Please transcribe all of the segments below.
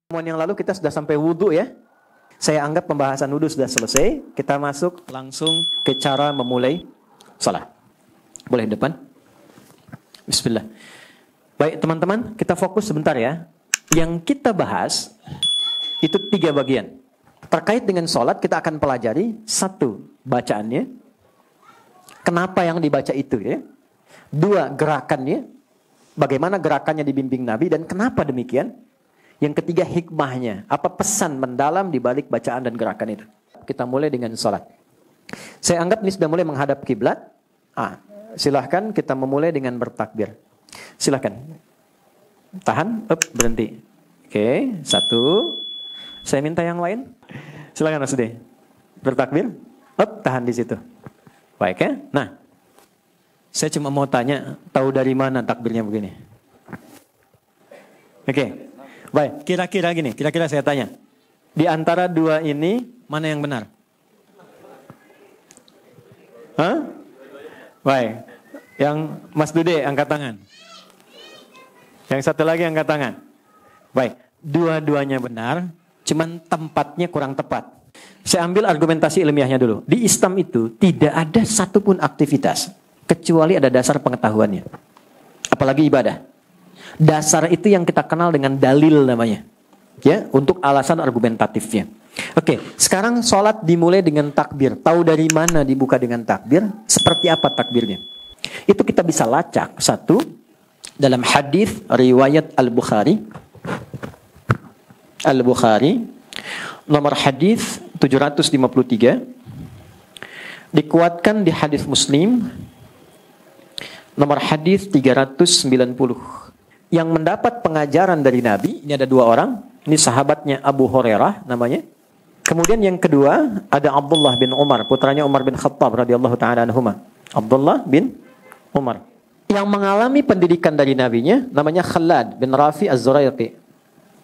Pertemuan yang lalu kita sudah sampai wudhu ya. Saya anggap pembahasan wudhu sudah selesai. Kita masuk langsung ke cara memulai salat. Boleh depan? Bismillah. Baik teman-teman, kita fokus sebentar ya. Yang kita bahas itu 3 bagian. Terkait dengan salat kita akan pelajari 1, bacaannya. Kenapa yang dibaca itu ya. 2, gerakannya. Bagaimana gerakannya dibimbing Nabi dan kenapa demikian. Yang ketiga, hikmahnya. Apa pesan mendalam di balik bacaan dan gerakan itu. Kita mulai dengan salat. Saya anggap ini sudah mulai menghadap kiblat. Silahkan kita memulai dengan bertakbir. Silahkan. Tahan, berhenti. Oke, 1. Saya minta yang lain. Silahkan Mas Ude. Bertakbir. Tahan di situ. Baik ya. Nah, saya cuma mau tanya, tahu dari mana takbirnya begini? Oke. Baik, kira-kira gini, kira-kira saya tanya. Di antara 2 ini, mana yang benar? Hah? Baik, yang Mas Dude angkat tangan. Yang satu lagi angkat tangan. Baik, 2-duanya benar, cuman tempatnya kurang tepat. Saya ambil argumentasi ilmiahnya dulu. Di Islam itu tidak ada satupun aktivitas, kecuali ada dasar pengetahuannya. Apalagi ibadah. Dasar itu yang kita kenal dengan dalil namanya. Ya, untuk alasan argumentatifnya. Oke, sekarang sholat dimulai dengan takbir. Tahu dari mana dibuka dengan takbir? Seperti apa takbirnya? Itu kita bisa lacak. 1, dalam hadis riwayat Al-Bukhari. Al-Bukhari, nomor hadis 753. Dikuatkan di hadis Muslim, nomor hadis 390. Yang mendapat pengajaran dari Nabi, ini ada 2 orang. Ini sahabatnya Abu Hurairah namanya. Kemudian yang kedua, ada Abdullah bin Umar, putranya Umar bin Khattab radhiyallahu taala anhuma. Abdullah bin Umar. Yang mengalami pendidikan dari nabinya namanya Khalad bin Rafi Az-Zuraiqi.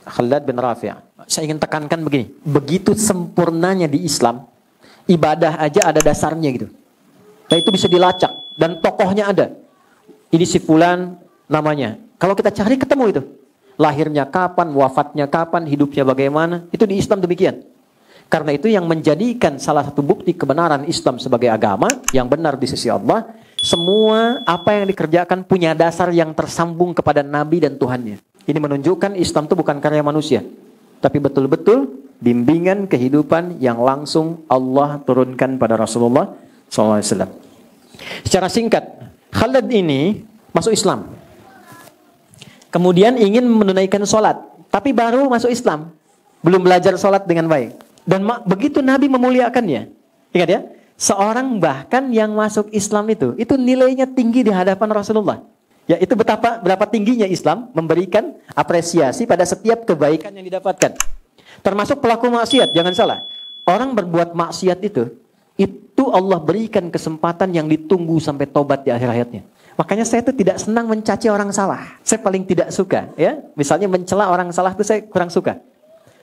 Khalad bin Rafi. Saya ingin tekankan begini, begitu sempurnanya di Islam, ibadah aja ada dasarnya gitu. Dan itu bisa dilacak dan tokohnya ada. Ini si fulan namanya. Kalau kita cari ketemu itu. Lahirnya kapan, wafatnya kapan, hidupnya bagaimana. Itu di Islam demikian. Karena itu yang menjadikan salah satu bukti kebenaran Islam sebagai agama yang benar di sisi Allah. Semua apa yang dikerjakan punya dasar yang tersambung kepada Nabi dan Tuhannya. Ini menunjukkan Islam itu bukan karya manusia. Tapi betul-betul bimbingan kehidupan yang langsung Allah turunkan pada Rasulullah SAW. Secara singkat, Khalid ini masuk Islam. Kemudian ingin menunaikan sholat. Tapi baru masuk Islam. Belum belajar sholat dengan baik. Dan begitu Nabi memuliakannya. Ingat ya. Seorang bahkan yang masuk Islam itu nilainya tinggi di hadapan Rasulullah. Ya, itu berapa tingginya Islam memberikan apresiasi pada setiap kebaikan yang didapatkan. Termasuk pelaku maksiat. Jangan salah. Orang berbuat maksiat itu Allah berikan kesempatan yang ditunggu sampai tobat di akhir hayatnya. Makanya saya itu tidak senang mencaci orang salah. Saya paling tidak suka, ya. Misalnya mencela orang salah itu saya kurang suka.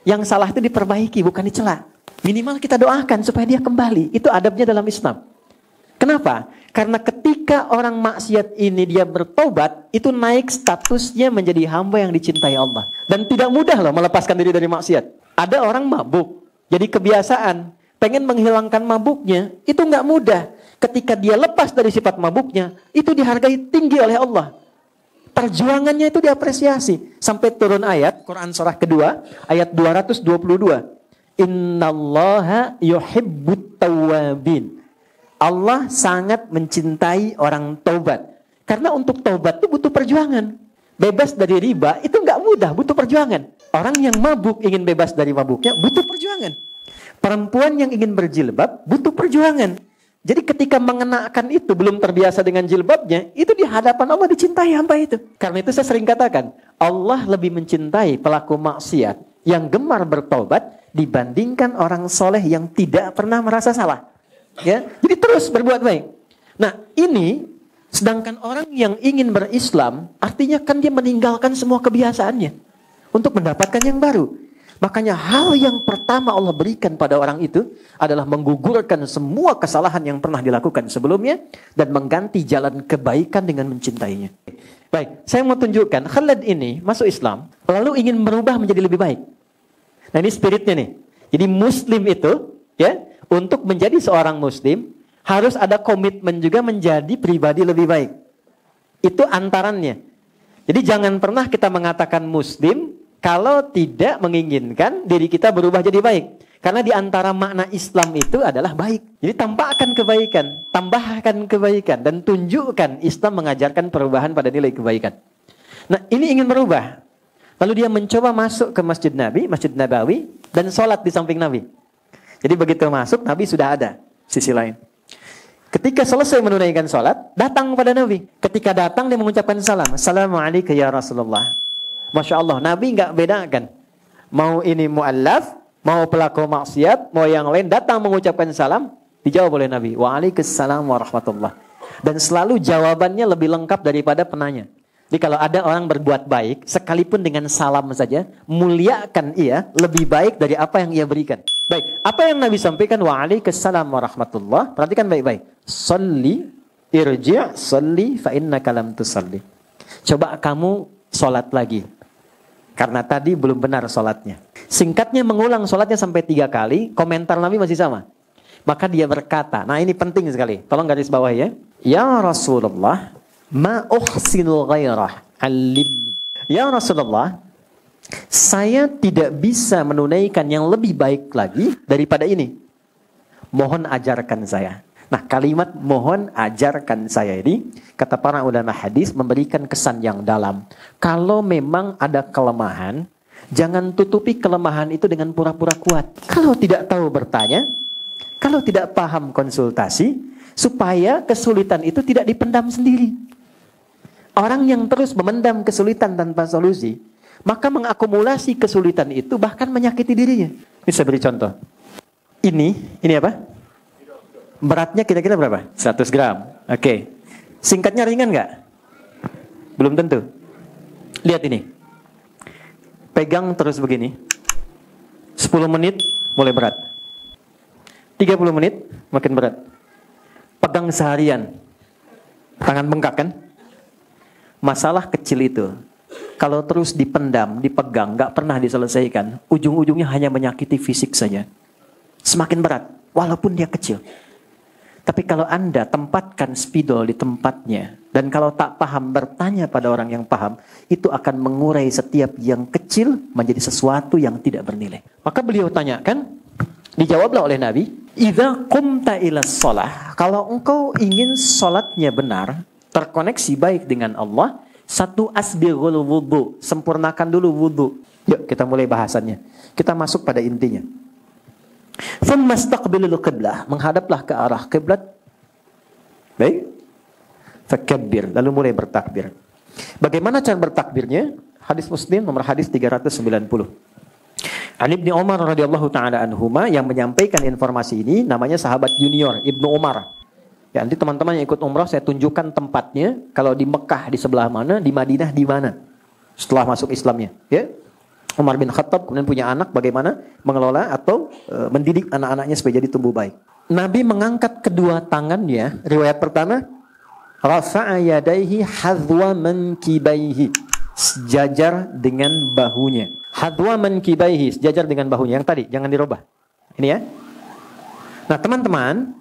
Yang salah itu diperbaiki, bukan dicela. Minimal kita doakan supaya dia kembali. Itu adabnya dalam Islam. Kenapa? Karena ketika orang maksiat ini dia bertobat, itu naik statusnya menjadi hamba yang dicintai Allah. Dan tidak mudah loh melepaskan diri dari maksiat. Ada orang mabuk, jadi kebiasaan. Pengen menghilangkan mabuknya, itu nggak mudah. Ketika dia lepas dari sifat mabuknya, itu dihargai tinggi oleh Allah. Perjuangannya itu diapresiasi. Sampai turun ayat, Quran surah kedua, ayat 222. Innallaha yuhibbut tawwabin. Allah sangat mencintai orang taubat. Karena untuk taubat itu butuh perjuangan. Bebas dari riba itu nggak mudah, butuh perjuangan. Orang yang mabuk ingin bebas dari mabuknya, butuh perjuangan. Perempuan yang ingin berjilbab butuh perjuangan. Jadi ketika mengenakan itu belum terbiasa dengan jilbabnya, itu di hadapan Allah dicintai hamba itu. Karena itu saya sering katakan, Allah lebih mencintai pelaku maksiat yang gemar bertobat dibandingkan orang soleh yang tidak pernah merasa salah. Ya, jadi terus berbuat baik. Nah ini, sedangkan orang yang ingin berislam, artinya kan dia meninggalkan semua kebiasaannya untuk mendapatkan yang baru. Makanya hal yang pertama Allah berikan pada orang itu adalah menggugurkan semua kesalahan yang pernah dilakukan sebelumnya dan mengganti jalan kebaikan dengan mencintainya. Baik, saya mau tunjukkan Khalid ini masuk Islam lalu ingin berubah menjadi lebih baik. Nah, ini spiritnya nih. Jadi muslim itu ya, untuk menjadi seorang muslim harus ada komitmen juga menjadi pribadi lebih baik. Itu antarannya. Jadi jangan pernah kita mengatakan muslim kalau tidak menginginkan diri kita berubah jadi baik. Karena di antara makna Islam itu adalah baik. Jadi tampakkan kebaikan, tambahkan kebaikan, dan tunjukkan Islam mengajarkan perubahan pada nilai kebaikan. Nah, ini ingin berubah. Lalu dia mencoba masuk ke Masjid Nabi, Masjid Nabawi, dan sholat di samping Nabi. Jadi begitu masuk, Nabi sudah ada sisi lain. Ketika selesai menunaikan sholat, datang pada Nabi. Ketika datang, dia mengucapkan salam. Assalamualaikum ya Rasulullah. Masya Allah, Nabi nggak bedakan. Mau ini mu'allaf, mau pelaku maksiat, mau yang lain, datang mengucapkan salam, dijawab oleh Nabi. Waalaikumsalam warahmatullah. Dan selalu jawabannya lebih lengkap daripada penanya. Jadi kalau ada orang berbuat baik, sekalipun dengan salam saja, muliakan ia lebih baik dari apa yang ia berikan. Baik, apa yang Nabi sampaikan? Waalaikumsalam warahmatullah. Perhatikan baik-baik. Salli, irji', salli, fa innaka lam tusalli. Coba kamu sholat lagi. Karena tadi belum benar sholatnya. Singkatnya mengulang sholatnya sampai 3 kali. Komentar Nabi masih sama. Maka dia berkata. Nah, ini penting sekali. Tolong garis bawah ya. Ya Rasulullah, ma uhsinul ghairah alimni. Ya Rasulullah, saya tidak bisa menunaikan yang lebih baik lagi daripada ini. Mohon ajarkan saya. Nah, kalimat mohon ajarkan saya ini, kata para ulama hadis, memberikan kesan yang dalam. Kalau memang ada kelemahan, jangan tutupi kelemahan itu dengan pura-pura kuat. Kalau tidak tahu bertanya, kalau tidak paham konsultasi, supaya kesulitan itu tidak dipendam sendiri. Orang yang terus memendam kesulitan tanpa solusi, maka mengakumulasi kesulitan itu bahkan menyakiti dirinya. Ini saya beri contoh. Ini apa? Beratnya kira-kira berapa? 100 gram. Oke. Singkatnya ringan nggak? Belum tentu. Lihat ini. Pegang terus begini. 10 menit mulai berat. 30 menit makin berat. Pegang seharian. Tangan bengkak kan? Masalah kecil itu, kalau terus dipendam, dipegang, nggak pernah diselesaikan, ujung-ujungnya hanya menyakiti fisik saja. Semakin berat, walaupun dia kecil. Tapi kalau Anda tempatkan spidol di tempatnya, dan kalau tak paham bertanya pada orang yang paham, itu akan mengurai setiap yang kecil menjadi sesuatu yang tidak bernilai. Maka beliau tanyakan, dijawablah oleh Nabi, idza qumta ila shalah, kalau engkau ingin salatnya benar, terkoneksi baik dengan Allah, satu asbighul wudu, sempurnakan dulu wudu. Yuk kita mulai bahasannya. Kita masuk pada intinya. Thumma istaqbilul qiblah, menghadaplah ke arah kiblat. Baik. Fakabbir, lalu mulai bertakbir. Bagaimana cara bertakbirnya? Hadis Muslim nomor hadis 390. Ali bin Umar radhiyallahu taala anhuma yang menyampaikan informasi ini namanya sahabat junior Ibnu Umar. Ya, nanti teman-teman yang ikut umrah saya tunjukkan tempatnya. Kalau di Mekah di sebelah mana, di Madinah di mana. Setelah masuk Islamnya, ya. Umar bin Khattab kemudian punya anak, bagaimana mengelola atau mendidik anak-anaknya supaya jadi tumbuh baik. Nabi mengangkat kedua tangannya, riwayat pertama, rafa'a yadaihi hadwa mankibaihi, sejajar dengan bahunya. Hadwa mankibaihi, sejajar dengan bahunya. Yang tadi, jangan dirubah. Ini ya. Nah teman-teman,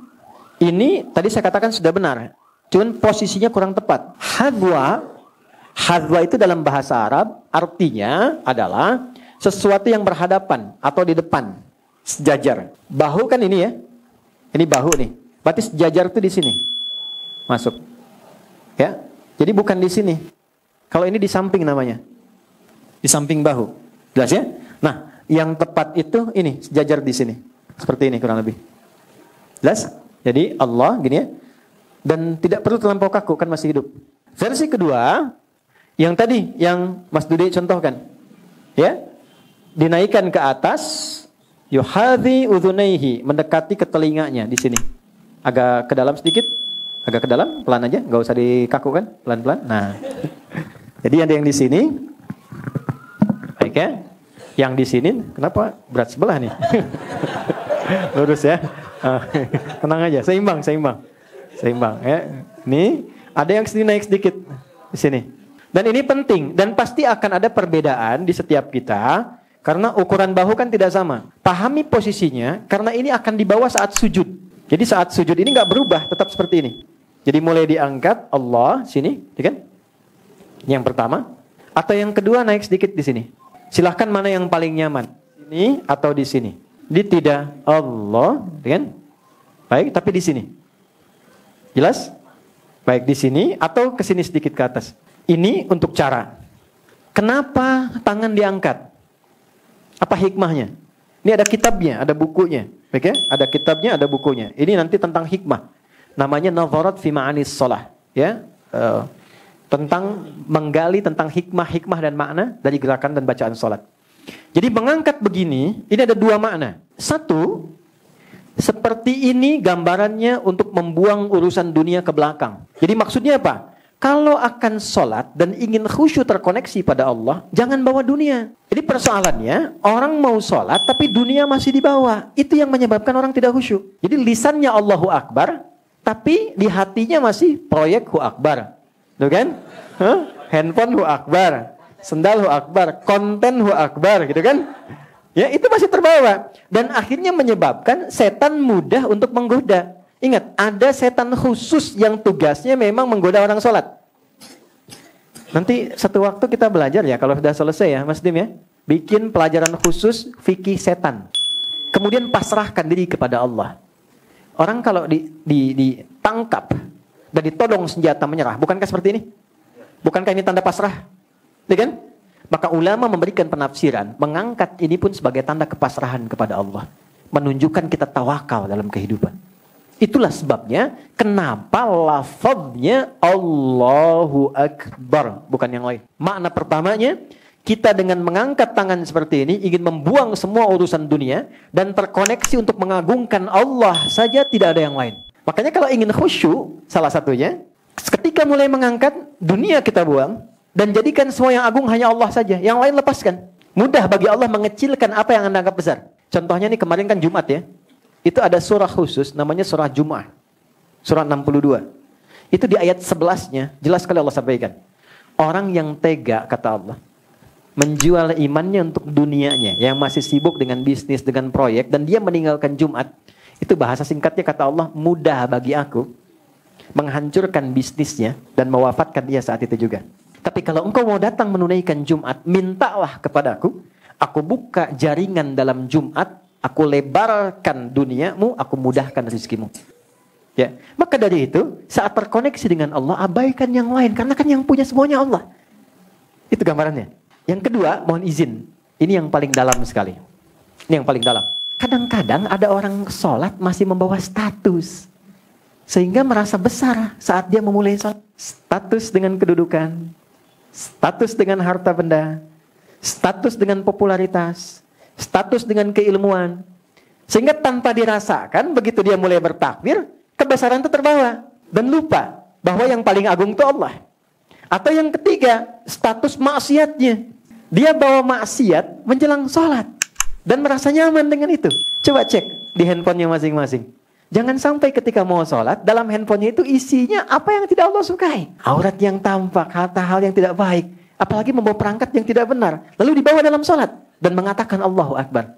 ini tadi saya katakan sudah benar. Cuman posisinya kurang tepat. Hadwa itu dalam bahasa Arab artinya adalah sesuatu yang berhadapan atau di depan, sejajar. Bahu kan ini ya. Ini bahu nih. Berarti sejajar itu di sini. Masuk. Ya. Jadi bukan di sini. Kalau ini di samping namanya. Di samping bahu. Jelas ya? Nah, yang tepat itu ini, sejajar di sini. Seperti ini kurang lebih. Jelas? Jadi Allah gini ya. Dan tidak perlu terlampau kaku, kan masih hidup. Versi kedua, yang tadi yang Mas Dude contohkan. Ya. Dinaikkan ke atas, yuhadhi udhunaihi, mendekati ke telinganya di sini. Agak ke dalam sedikit, agak ke dalam, pelan aja, nggak usah dikakukan, pelan-pelan. Nah. Jadi ada yang di sini. Baik ya. Yang di sini kenapa berat sebelah nih? Lurus ya. Tenang aja, seimbang ya. Nih, ada yang sini naik sedikit di sini. Dan ini penting dan pasti akan ada perbedaan di setiap kita karena ukuran bahu kan tidak sama. Pahami posisinya karena ini akan dibawa saat sujud. Jadi saat sujud ini nggak berubah, tetap seperti ini. Jadi mulai diangkat Allah sini, ya kan? Yang pertama atau yang kedua naik sedikit di sini. Silahkan mana yang paling nyaman, ini atau di sini. Di tidak Allah, ya kan? Baik, tapi di sini. Jelas? Baik di sini atau ke sini sedikit ke atas. Ini untuk cara. Kenapa tangan diangkat? Apa hikmahnya? Ini ada kitabnya, ada bukunya. Baik ya? Ada kitabnya, ada bukunya. Ini nanti tentang hikmah. Namanya Nadharat fi Ma'anis Shalah, ya. Tentang menggali tentang hikmah dan makna dari gerakan dan bacaan salat. Jadi mengangkat begini, ini ada dua makna. Satu, seperti ini gambarannya untuk membuang urusan dunia ke belakang. Jadi maksudnya apa? Kalau akan sholat dan ingin khusyuk terkoneksi pada Allah, jangan bawa dunia. Jadi persoalannya, orang mau sholat tapi dunia masih dibawa. Itu yang menyebabkan orang tidak khusyuk. Jadi lisannya Allahu Akbar, tapi di hatinya masih proyek Hu Akbar. Tuh kan? Handphone Hu Akbar, sendal Hu Akbar, konten Hu Akbar, gitu kan? Ya, itu masih terbawa. Dan akhirnya menyebabkan setan mudah untuk menggoda. Ingat, ada setan khusus yang tugasnya memang menggoda orang sholat. Nanti satu waktu kita belajar ya, kalau sudah selesai ya Mas Dim ya. Bikin pelajaran khusus fikih setan. Kemudian pasrahkan diri kepada Allah. Orang kalau ditangkap dan ditodong senjata menyerah, bukankah seperti ini? Bukankah ini tanda pasrah? Ya kan? Maka ulama memberikan penafsiran, mengangkat ini pun sebagai tanda kepasrahan kepada Allah. Menunjukkan kita tawakal dalam kehidupan. Itulah sebabnya kenapa lafadznya Allahu Akbar, bukan yang lain. Makna pertamanya, kita dengan mengangkat tangan seperti ini ingin membuang semua urusan dunia dan terkoneksi untuk mengagungkan Allah saja, tidak ada yang lain. Makanya kalau ingin khusyuk, salah satunya, ketika mulai mengangkat, dunia kita buang dan jadikan semua yang agung hanya Allah saja. Yang lain lepaskan. Mudah bagi Allah mengecilkan apa yang Anda anggap besar. Contohnya nih kemarin kan Jumat ya. Itu ada surah khusus namanya surah Jum'ah. Surah 62. Itu di ayat 11-nya jelas sekali Allah sampaikan. Orang yang tega, kata Allah, menjual imannya untuk dunianya, yang masih sibuk dengan bisnis, dengan proyek, dan dia meninggalkan Jumat. Itu bahasa singkatnya kata Allah, mudah bagi aku menghancurkan bisnisnya dan mewafatkan dia saat itu juga. Tapi kalau engkau mau datang menunaikan Jumat, mintalah kepadaku, aku buka jaringan dalam Jumat, aku lebarkan duniamu, aku mudahkan rezekimu. Ya, maka dari itu saat terkoneksi dengan Allah, abaikan yang lain karena kan yang punya semuanya Allah. Itu gambarannya. Yang kedua, mohon izin, ini yang paling dalam sekali. Ini yang paling dalam. Kadang-kadang ada orang sholat masih membawa status, sehingga merasa besar saat dia memulai sholat. Status dengan kedudukan, status dengan harta benda, status dengan popularitas, status dengan keilmuan. Sehingga tanpa dirasakan, begitu dia mulai bertakbir, kebesaran itu terbawa. Dan lupa bahwa yang paling agung itu Allah. Atau yang ketiga, status maksiatnya. Dia bawa maksiat menjelang sholat. Dan merasa nyaman dengan itu. Coba cek di handphonenya masing-masing. Jangan sampai ketika mau sholat, dalam handphonenya itu isinya apa yang tidak Allah sukai. Aurat yang tampak, hal-hal yang tidak baik. Apalagi membawa perangkat yang tidak benar. Lalu dibawa dalam sholat. Dan mengatakan Allahu Akbar.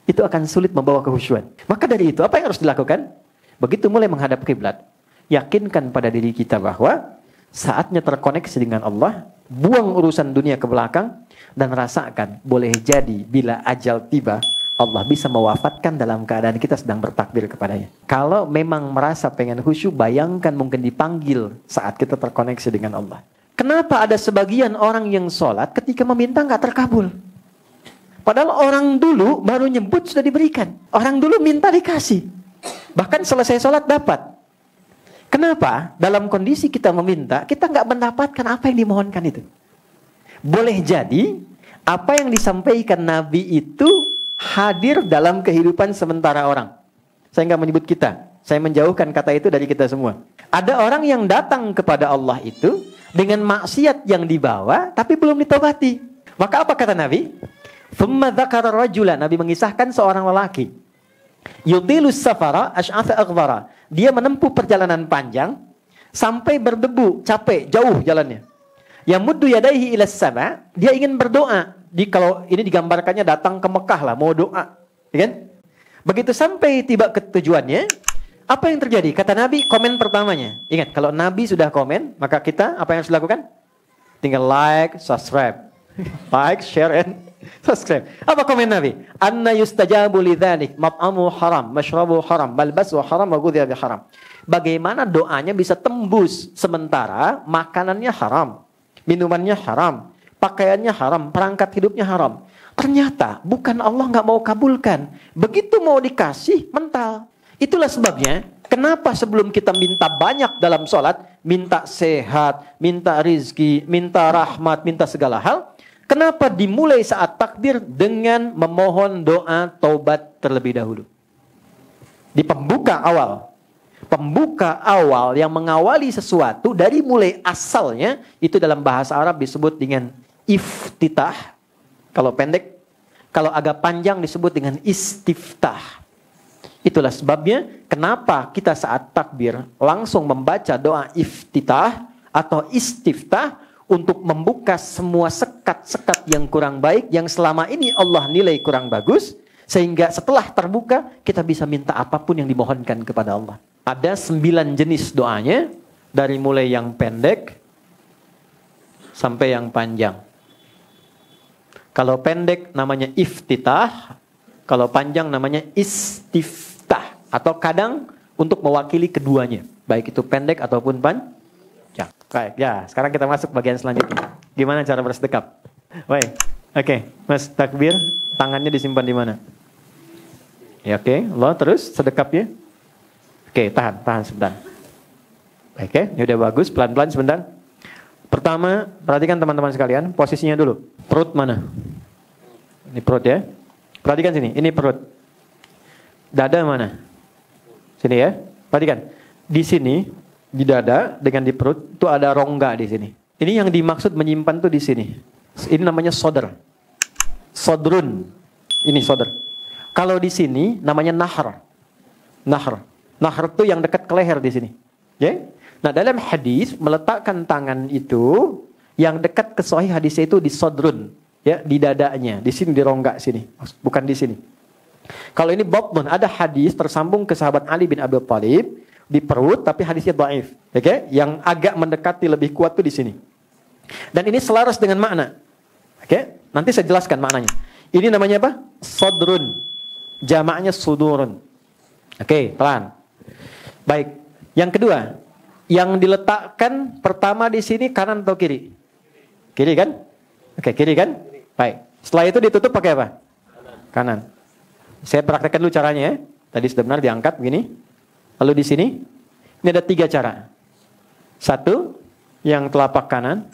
Itu akan sulit membawa kehusyuan. Maka dari itu, apa yang harus dilakukan? Begitu mulai menghadap kiblat, yakinkan pada diri kita bahwa saatnya terkoneksi dengan Allah, buang urusan dunia ke belakang, dan rasakan boleh jadi bila ajal tiba, Allah bisa mewafatkan dalam keadaan kita sedang bertakbir kepadanya. Kalau memang merasa pengen khusyuk, bayangkan mungkin dipanggil saat kita terkoneksi dengan Allah. Kenapa ada sebagian orang yang sholat ketika meminta nggak terkabul? Padahal orang dulu baru nyebut sudah diberikan. Orang dulu minta dikasih. Bahkan selesai sholat dapat. Kenapa? Dalam kondisi kita meminta, kita nggak mendapatkan apa yang dimohonkan itu. Boleh jadi, apa yang disampaikan Nabi itu hadir dalam kehidupan sementara orang. Saya nggak menyebut kita. Saya menjauhkan kata itu dari kita semua. Ada orang yang datang kepada Allah itu dengan maksiat yang dibawa, tapi belum ditobati. Maka apa kata Nabi? Thumma dzakara rajulan, Nabi mengisahkan seorang lelaki. Yudilus safara asy'atha aghbara. Dia menempuh perjalanan panjang sampai berdebu, capek, jauh jalannya. Yamuddu yadaihi ilas sama, dia ingin berdoa. Kalau ini digambarkannya datang ke Mekah lah, mau doa, ya kan? Begitu sampai tiba ke tujuannya, apa yang terjadi? Kata Nabi, komen pertamanya. Ingat, kalau Nabi sudah komen, maka kita apa yang harus dilakukan? Tinggal like, subscribe. Like, share, and subscribe. Apa komen Nabi? Anna yustajabu lidzalik, mat'amu haram, mashrabu haram, malbasu haram, wa ghudhiya bi haram. Bagaimana doanya bisa tembus sementara makanannya haram, minumannya haram, pakaiannya haram, perangkat hidupnya haram. Ternyata bukan Allah nggak mau kabulkan. Begitu mau dikasih, mental. Itulah sebabnya kenapa sebelum kita minta banyak dalam sholat, minta sehat, minta rizki, minta rahmat, minta segala hal, kenapa dimulai saat takbir dengan memohon doa taubat terlebih dahulu? Di pembuka awal. Pembuka awal yang mengawali sesuatu dari mulai asalnya, itu dalam bahasa Arab disebut dengan iftitah. Kalau pendek, kalau agak panjang disebut dengan istiftah. Itulah sebabnya kenapa kita saat takbir langsung membaca doa iftitah atau istiftah untuk membuka semua sekat-sekat yang kurang baik, yang selama ini Allah nilai kurang bagus, sehingga setelah terbuka kita bisa minta apapun yang dimohonkan kepada Allah. Ada 9 jenis doanya, dari mulai yang pendek sampai yang panjang. Kalau pendek namanya iftitah, kalau panjang namanya istiftah. Atau kadang untuk mewakili keduanya, baik itu pendek ataupun panjang. Baik, ya, sekarang kita masuk bagian selanjutnya. Gimana cara bersedekap? Baik, oke, Mas takbir, tangannya disimpan di mana? Ya, oke, lo terus sedekapnya. Oke, tahan sebentar. Oke, ini udah bagus, pelan-pelan sebentar. Pertama, perhatikan teman-teman sekalian, posisinya dulu. Perut mana? Ini perut ya. Perhatikan sini, ini perut. Dada mana? Sini ya. Perhatikan. Di sini, di dada dengan di perut itu ada rongga di sini. Ini yang dimaksud menyimpan tuh di sini. Ini namanya sodr. Sodrun. Ini sodr. Kalau di sini namanya nahr. Nahr. Nahr itu yang dekat ke leher di sini. Ya? Nah, dalam hadis meletakkan tangan itu yang dekat ke sahih hadisnya itu di sodrun, ya, di dadanya, di sini di rongga sini, bukan di sini. Kalau ini batnun, ada hadis tersambung ke sahabat Ali bin Abi Thalib di perut, tapi hadisnya dhaif, oke? Yang agak mendekati lebih kuat tuh di sini. Dan ini selaras dengan makna, oke? Nanti saya jelaskan maknanya. Ini namanya apa? Sodrun, jamaknya sudurun. Oke, pelan. Baik. Yang kedua. Yang diletakkan pertama di sini kanan atau kiri? Kiri kan? Oke, kiri kan? Baik. Setelah itu ditutup pakai apa? Kanan. Saya praktekkan dulu caranya ya. Tadi sudah benar diangkat begini. Lalu di sini, ini ada 3 cara. 1, yang telapak kanan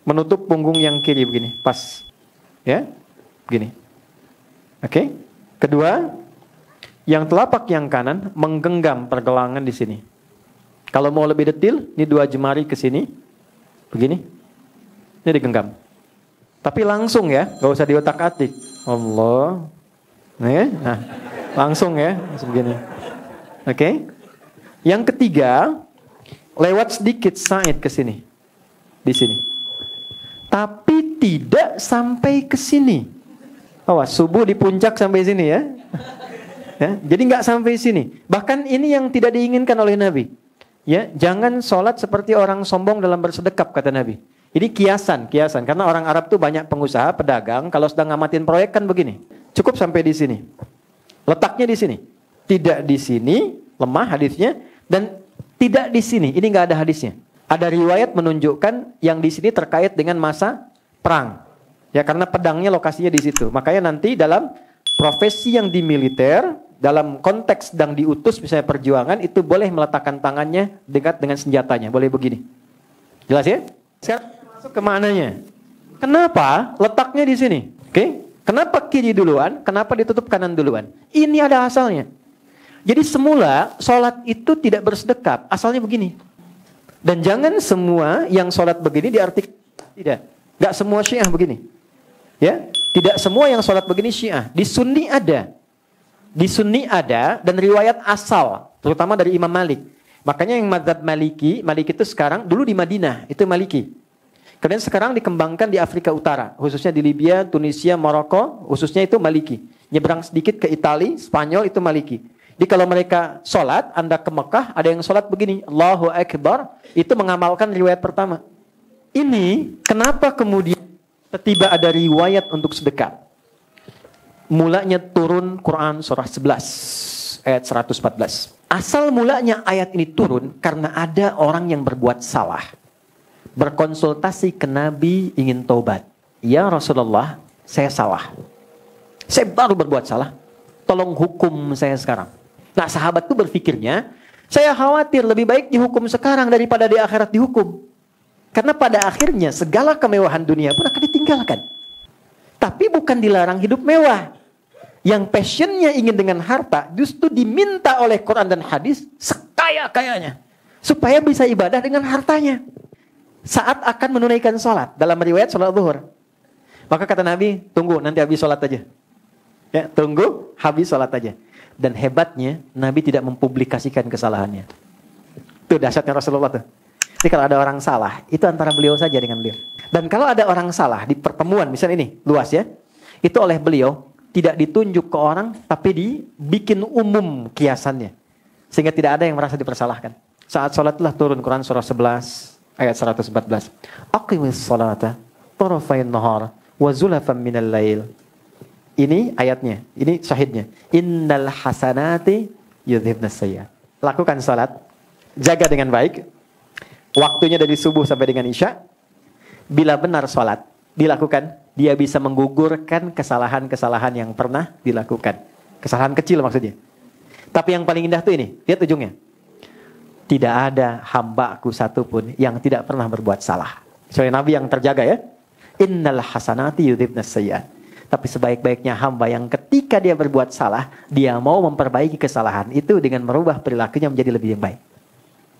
menutup punggung yang kiri begini, pas. Ya, begini. Oke. Kedua, yang telapak yang kanan menggenggam pergelangan di sini. Kalau mau lebih detail, ini 2 jemari ke sini, begini, ini digenggam. Tapi langsung ya, gak usah diotak-atik. Allah, nah, langsung ya, begini. Oke. Yang ketiga, lewat sedikit sa'id ke sini, di sini. Tapi tidak sampai ke sini. Awas, subuh di puncak sampai sini ya. Ya, jadi nggak sampai sini. Bahkan ini yang tidak diinginkan oleh Nabi. Ya, jangan sholat seperti orang sombong dalam bersedekap, kata Nabi. Ini kiasan. Karena orang Arab tuh banyak pengusaha, pedagang, kalau sedang ngamatin proyek kan begini. Cukup sampai di sini. Letaknya di sini. Tidak di sini, lemah hadisnya, dan tidak di sini. Ini nggak ada hadisnya. Ada riwayat menunjukkan yang di sini terkait dengan masa perang. Ya, karena pedangnya lokasinya di situ. Makanya nanti dalam profesi yang di militer, dalam konteks sedang diutus misalnya perjuangan, itu boleh meletakkan tangannya dekat dengan senjatanya, boleh begini. Jelas ya? Sekarang masuk ke maknanya. Kenapa letaknya di sini? Oke? Kenapa kiri duluan? Kenapa ditutup kanan duluan? Ini ada asalnya. Jadi semula sholat itu tidak bersedekap, asalnya begini. Dan jangan semua yang sholat begini diartikan tidak. Gak semua Syiah begini. Ya, Tidak semua yang sholat begini Syiah. Di Sunni ada. Di Sunni ada dan riwayat asal, terutama dari Imam Malik. Makanya yang mazhab Maliki itu sekarang, dulu di Madinah, itu Maliki. Kemudian sekarang dikembangkan di Afrika Utara, khususnya di Libya, Tunisia, Maroko, khususnya itu Maliki. Nyebrang sedikit ke Italia, Spanyol itu Maliki. Jadi kalau mereka sholat, Anda ke Mekah, ada yang sholat begini, Allahu Akbar, itu mengamalkan riwayat pertama. Ini, kenapa kemudian tiba ada riwayat untuk sedekah? Mulanya turun Quran surah 11, ayat 114. Asal mulanya ayat ini turun karena ada orang yang berbuat salah. Berkonsultasi ke Nabi ingin taubat. Ya Rasulullah, saya salah. Saya baru berbuat salah. Tolong hukum saya sekarang. Nah sahabat itu berpikirnya, saya khawatir lebih baik dihukum sekarang daripada di akhirat dihukum. Karena pada akhirnya segala kemewahan dunia pun akan ditinggalkan. Tapi bukan dilarang hidup mewah. Yang passionnya ingin dengan harta justru diminta oleh Quran dan hadis sekaya-kayanya. Supaya bisa ibadah dengan hartanya. Saat akan menunaikan sholat. Dalam riwayat sholat zuhur. Maka kata Nabi, tunggu nanti habis sholat aja. Ya, tunggu habis sholat aja. Dan hebatnya Nabi tidak mempublikasikan kesalahannya. Itu dahsyatnya Rasulullah tuh. Jadi kalau ada orang salah, itu antara beliau saja dengan beliau. Dan kalau ada orang salah di pertemuan, misalnya ini, luas ya. Itu oleh beliau, tidak ditunjuk ke orang, tapi dibikin umum kiasannya. Sehingga tidak ada yang merasa dipersalahkan. Saat sholat telah turun Quran surah 11, ayat 114. Aqimis sholata, tarafain nahar, wa zulafan minal lail. Ini ayatnya, ini syahidnya. Innal hasanati yudhibnas sayyi'at. Lakukan salat, jaga dengan baik. Waktunya dari subuh sampai dengan isya. Bila benar salat dilakukan, dia bisa menggugurkan kesalahan-kesalahan yang pernah dilakukan. Kesalahan kecil maksudnya. Tapi yang paling indah tuh ini, lihat ujungnya. Tidak ada hambaku satupun yang tidak pernah berbuat salah. Soalnya Nabi yang terjaga ya. Innal hasanati yudhibnas sayyi'at. Tapi sebaik-baiknya hamba yang ketika dia berbuat salah, dia mau memperbaiki kesalahan itu dengan merubah perilakunya menjadi lebih baik.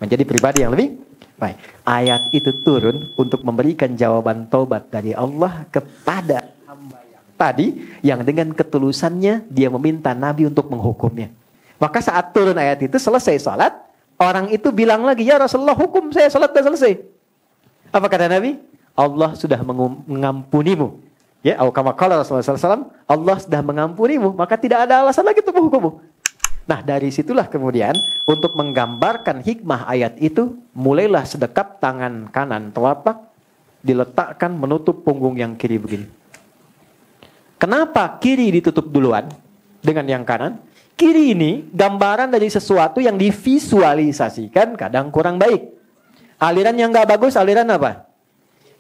Menjadi pribadi yang lebih baik. Ayat itu turun untuk memberikan jawaban taubat dari Allah kepada hamba yang tadi, yang dengan ketulusannya dia meminta Nabi untuk menghukumnya. Maka saat turun ayat itu, selesai salat, orang itu bilang lagi, ya Rasulullah hukum saya, salat sudah selesai. Apa kata Nabi? Allah sudah mengampunimu. Ya, kama qala Rasulullah SAW, Allah sudah mengampunimu, maka tidak ada alasan lagi untuk menghukummu. Nah, dari situlah kemudian untuk menggambarkan hikmah ayat itu, mulailah sedekap tangan kanan telapak diletakkan menutup punggung yang kiri begini. Kenapa kiri ditutup duluan dengan yang kanan? Kiri ini gambaran dari sesuatu yang divisualisasikan kadang kurang baik. Aliran yang gak bagus, aliran apa?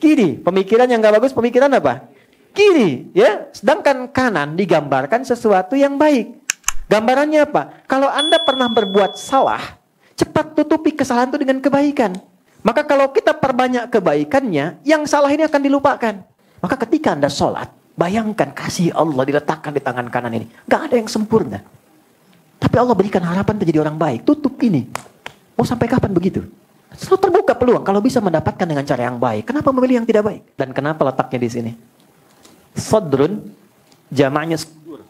Kiri. Pemikiran yang gak bagus, pemikiran apa? Kiri, ya. Sedangkan kanan digambarkan sesuatu yang baik. Gambarannya apa? Kalau Anda pernah berbuat salah, cepat tutupi kesalahan itu dengan kebaikan. Maka kalau kita perbanyak kebaikannya, yang salah ini akan dilupakan. Maka ketika Anda sholat, bayangkan kasih Allah diletakkan di tangan kanan ini. Gak ada yang sempurna. Tapi Allah berikan harapan untuk jadi orang baik. Tutup ini. Mau sampai kapan begitu? Selalu terbuka peluang. Kalau bisa mendapatkan dengan cara yang baik, kenapa memilih yang tidak baik? Dan kenapa letaknya di sini? Sodrun, jamaknya sudur.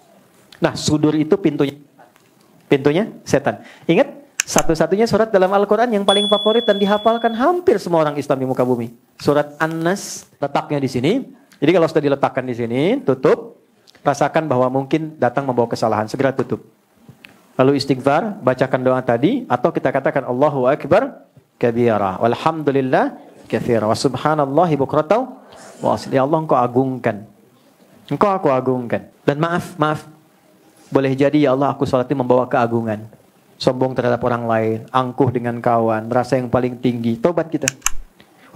Nah, sudur itu pintunya. Pintunya setan. Ingat, satu-satunya surat dalam Al-Quran yang paling favorit dan dihafalkan hampir semua orang Islam di muka bumi. Surat An-Nas, letaknya di sini. Jadi kalau sudah diletakkan di sini, tutup. Rasakan bahwa mungkin datang membawa kesalahan, segera tutup. Lalu istighfar, bacakan doa tadi, atau kita katakan Allahu Akbar kabira, walhamdulillah katsira, wa subhanallahi bukratan wa asli. Ya Allah, engkau agungkan. Engkau aku agungkan. Dan maaf. Boleh jadi ya Allah aku salat ini membawa keagungan. Sombong terhadap orang lain. Angkuh dengan kawan. Rasa yang paling tinggi. Tobat kita.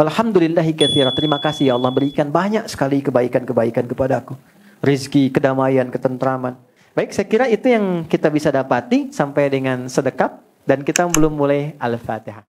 Walhamdulillahi katsira. Terima kasih ya Allah berikan banyak sekali kebaikan-kebaikan kepada aku. Rizki, kedamaian, ketentraman. Baik, saya kira itu yang kita bisa dapati sampai dengan sedekap. Dan kita belum mulai Al-Fatihah.